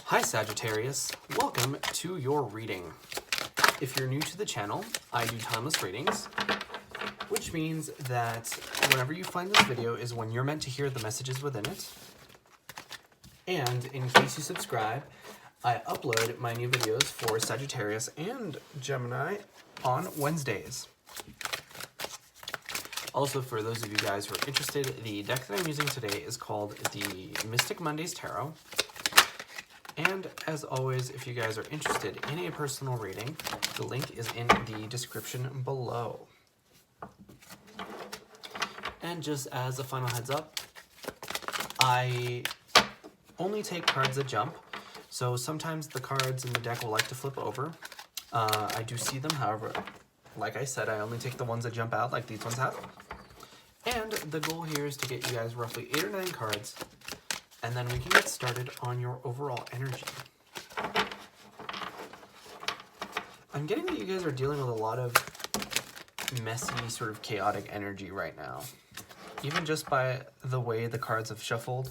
Hi Sagittarius, welcome to your reading. If you're new to the channel, I do timeless readings, which means that whenever you find this video is when you're meant to hear the messages within it. And in case you subscribe, I upload my new videos for Sagittarius and Gemini on Wednesdays. Also, for those of you guys who are interested, the deck that I'm using today is called the Mystic Mondays Tarot. And as always, if you guys are interested in a personal reading, the link is in the description below. And just as a final heads up, I only take cards that jump. So sometimes the cards in the deck will like to flip over. I do see them, however, like I said, I only take the ones that jump out like these ones have. And the goal here is to get you guys roughly 8 or 9 cards, and then we can get started on your overall energy. I'm getting that you guys are dealing with a lot of messy, sort of chaotic energy right now. Even just by the way the cards have shuffled.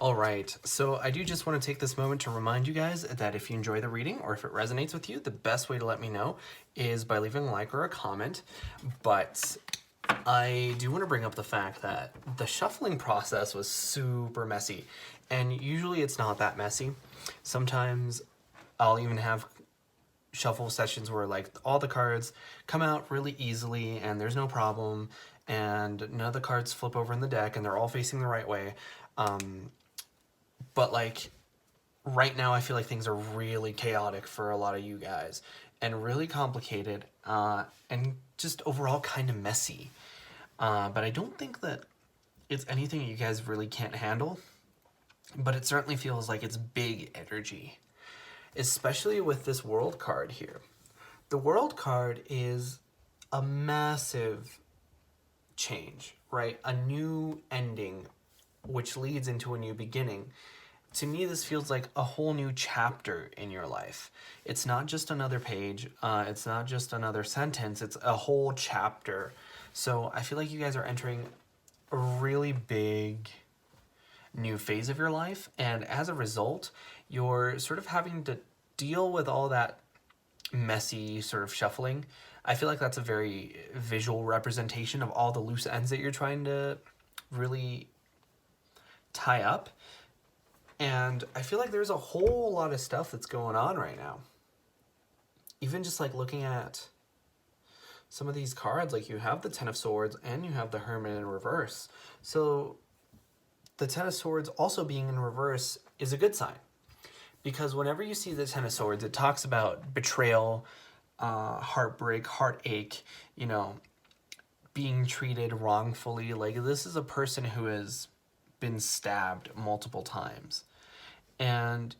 All right, so I do just want to take this moment to remind you guys that if you enjoy the reading or if it resonates with you, the best way to let me know is by leaving a like or a comment. But I do want to bring up the fact that the shuffling process was super messy, and usually it's not that messy. Sometimes I'll even have shuffle sessions where like all the cards come out really easily and there's no problem, and none of the cards flip over in the deck and they're all facing the right way. But like right now, I feel like things are really chaotic for a lot of you guys and really complicated and just overall kind of messy. But I don't think that it's anything you guys really can't handle, but it certainly feels like it's big energy, especially with this World card here. The World card is a massive change, right? A new ending, which leads into a new beginning. To me, this feels like a whole new chapter in your life. It's not just another page. It's not just another sentence. It's a whole chapter. So I feel like you guys are entering a really big new phase of your life. And as a result, you're sort of having to deal with all that messy sort of shuffling. I feel like that's a very visual representation of all the loose ends that you're trying to really tie up. And I feel like there's a whole lot of stuff that's going on right now. Even just like looking at some of these cards, like you have the Ten of Swords and you have the Hermit in reverse. So the Ten of Swords also being in reverse is a good sign. Because whenever you see the Ten of Swords, it talks about betrayal, heartbreak, heartache, you know, being treated wrongfully. Like this is a person who has been stabbed multiple times. And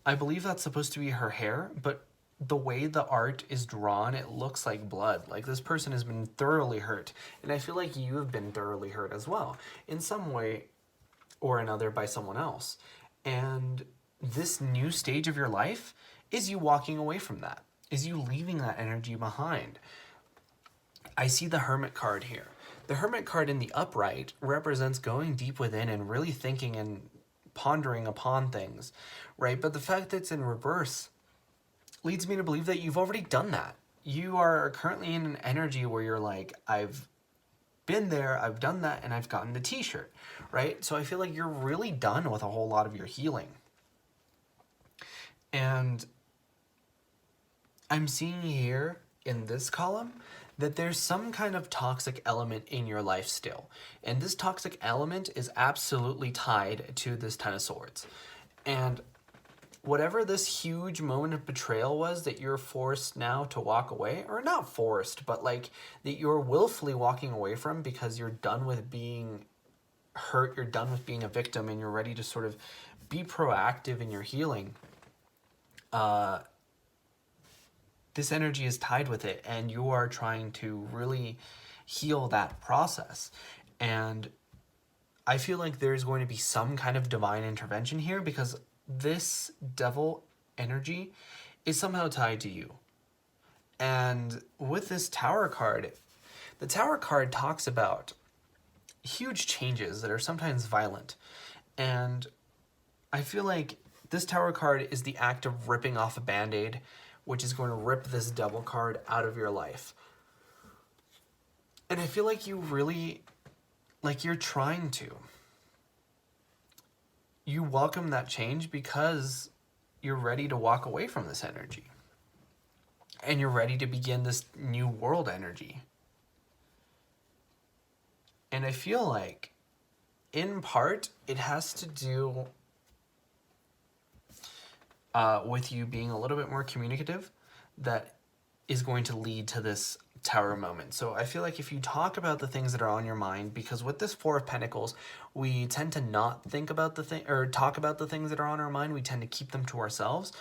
I believe that's supposed to be her hair, but the way the art is drawn, it looks like blood. Like this person has been thoroughly hurt. And I feel like you have been thoroughly hurt as well, in some way or another by someone else. And this new stage of your life is you walking away from that, is you leaving that energy behind. I see the Hermit card here. The Hermit card in the upright represents going deep within and really thinking and pondering upon things, right? But the fact that it's in reverse leads me to believe that you've already done that. You are currently in an energy where you're like, I've been there, I've done that, and I've gotten the t-shirt, right? So I feel like you're really done with a whole lot of your healing. And I'm seeing here in this column that there's some kind of toxic element in your life still. And this toxic element is absolutely tied to this Ten of Swords. And whatever this huge moment of betrayal was that you're forced now to walk away, or not forced, but like that you're willfully walking away from because you're done with being hurt, you're done with being a victim, and you're ready to sort of be proactive in your healing. This energy is tied with it, and you are trying to really heal that process. And I feel like there's going to be some kind of divine intervention here, because this devil energy is somehow tied to you. And with this Tower card, the Tower card talks about huge changes that are sometimes violent. And I feel like this Tower card is the act of ripping off a band-aid, which is going to rip this devil card out of your life. And I feel like you really, like you're trying to. You welcome that change because you're ready to walk away from this energy. And you're ready to begin this new world energy. And I feel like, in part, it has to do with you being a little bit more communicative, that is going to lead to this Tower moment. So I feel like if you talk about the things that are on your mind, because with this Four of Pentacles, we tend to not think about the thing or talk about the things that are on our mind. We tend to keep them to ourselves,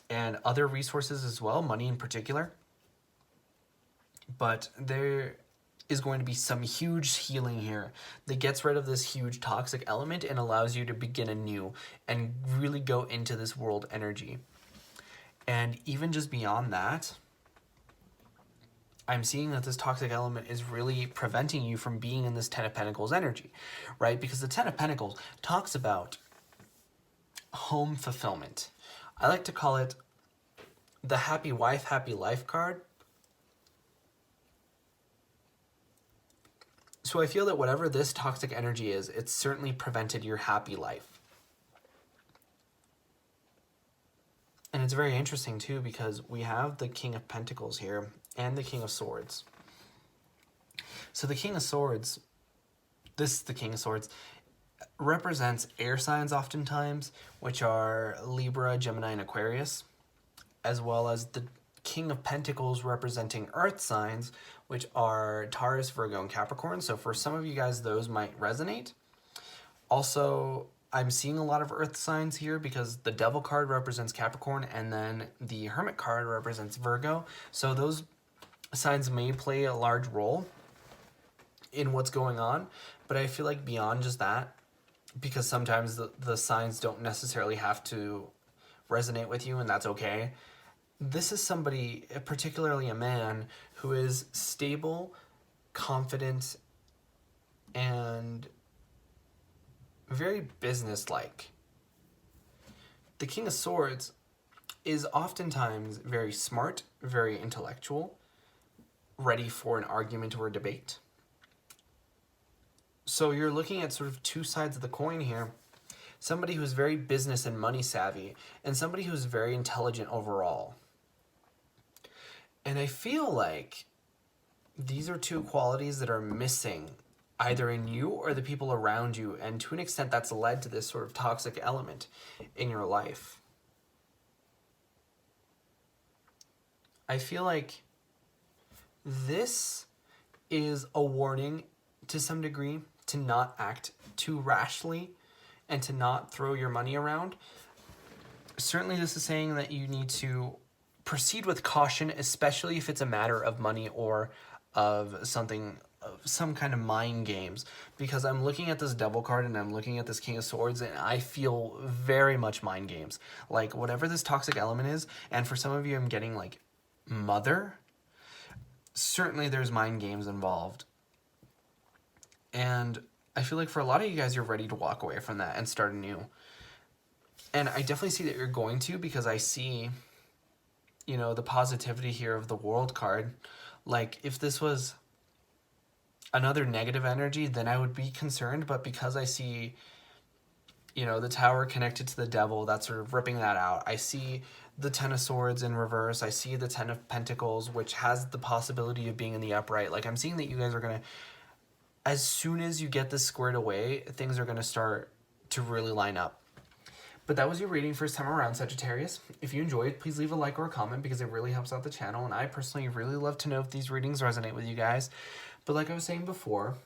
and other resources as well, money in particular. But there is going to be some huge healing here that gets rid of this huge toxic element and allows you to begin anew and really go into this world energy. And even just beyond that, I'm seeing that this toxic element is really preventing you from being in this Ten of Pentacles energy, right? Because the Ten of Pentacles talks about home fulfillment. I like to call it the happy wife, happy life card. So I feel that whatever this toxic energy is, it's certainly prevented your happy life. And it's very interesting too, because we have the King of Pentacles here and the King of Swords. So the King of Swords, the King of Swords, represents air signs oftentimes, which are Libra, Gemini, and Aquarius, as well as the King of Pentacles representing earth signs, which are Taurus, Virgo, and Capricorn. So for some of you guys, those might resonate. Also, I'm seeing a lot of earth signs here because the Devil card represents Capricorn, and then the Hermit card represents Virgo. So those signs may play a large role in what's going on, but I feel like beyond just that, because sometimes the signs don't necessarily have to resonate with you, and that's okay. This is somebody, particularly a man, who is stable, confident, and very businesslike. The King of Swords is oftentimes very smart, very intellectual, ready for an argument or a debate. So you're looking at sort of two sides of the coin here. Somebody who's very business and money savvy, and somebody who's very intelligent overall. And I feel like these are two qualities that are missing either in you or the people around you, and to an extent that's led to this sort of toxic element in your life. I feel like this is a warning to some degree to not act too rashly and to not throw your money around. Certainly this is saying that you need to proceed with caution, especially if it's a matter of money or of something, of some kind of mind games, because I'm looking at this Devil card and I'm looking at this King of Swords, and I feel very much mind games. Like whatever this toxic element is, and for some of you I'm getting like mother, certainly there's mind games involved. And I feel like for a lot of you guys, you're ready to walk away from that and start anew. And I definitely see that you're going to, because I see, you know, the positivity here of the World card. Like if this was another negative energy, then I would be concerned. But because I see, you know, the Tower connected to the Devil, that's sort of ripping that out. I see the Ten of Swords in reverse. I see the Ten of Pentacles, which has the possibility of being in the upright. Like, I'm seeing that you guys are going to, as soon as you get this squared away, things are going to start to really line up. But that was your reading first time around, Sagittarius. If you enjoyed, please leave a like or a comment because it really helps out the channel. And I personally really love to know if these readings resonate with you guys. But like I was saying before,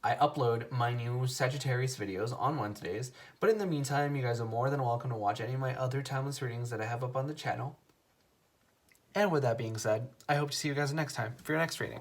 I upload my new Sagittarius videos on Wednesdays. But in the meantime, you guys are more than welcome to watch any of my other timeless readings that I have up on the channel. And with that being said, I hope to see you guys next time for your next reading.